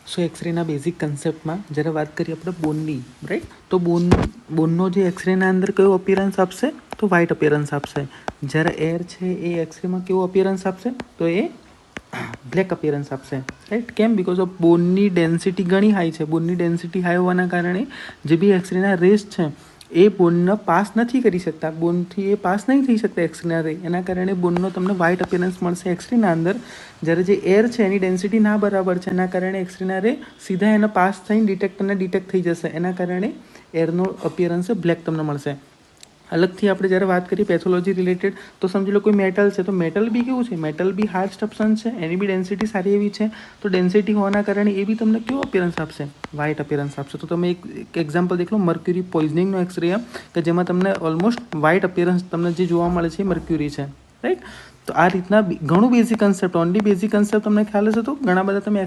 સો એક્સરેના basic કન્સેપ્ટમાં જ્યારે વાત કરીએ આપણે બોનની, રાઈટ, તો બોનનો જે એક્સરેના અંદર કયો અપિયરન્સ આપશે, તો વ્હાઇટ અપિયરન્સ આપશે. જ્યારે એર છે એ એક્સરેમાં કેવો અપિયરન્સ આપશે, તો એ બ્લેક અપિયરન્સ આપશે, રાઈટ. કેમ? બિકોઝ ઓફ બોનની ડેન્સિટી ઘણી હાઈ છે. બોનની ડેન્સિટી હાઈ હોવાના કારણે જે બી એક્સરેના રેસ છે એ બોનને પાસ નથી કરી શકતા, બોનથી એ પાસ નહીં થઈ શકતા એક્સરેના રે. એના કારણે બોનનો તમને વ્હાઇટ અપિયરન્સ મળશે એક્સરેના અંદર. જ્યારે જે એર છે એની ડેન્સિટી ના બરાબર છે, એના કારણે એક્સરેના રે સીધા એને પાસ થઈને ડિટેક્ટરને ડિટેક્ટ થઈ જશે. એના કારણે એરનો અપિયરન્સ બ્લેક તમને મળશે. અલગથી આપણે જ્યારે વાત કરીએ પેથોલોજી રિલેટેડ, તો સમજી લો કોઈ મેટલ છે, તો મેટલ બી કેવું છે, મેટલ બી હાર્ડ સબસ્ટન્સ છે, એની બી ડેન્સિટી સારી એવી છે. તો ડેન્સિટી હોવાના કારણે એ બી તમને કેવો અપિયરન્સ આપશે, વ્હાઇટ અપિયરન્સ આપશે. તો તમે એક એક્ઝામ્પલ દેખ લો, મર્ક્યુરી પોઈઝનિંગનો એક્સરે, કે જેમાં તમને ઓલમોસ્ટ વ્હાઇટ અપિયરન્સ તમને જે જોવા મળે છે એ મર્ક્યુરી છે, રાઈટ. તો આ રીતના ઘણું basic concept, only basic concept તમને ખ્યાલ હશે તો ઘણા બધા તમે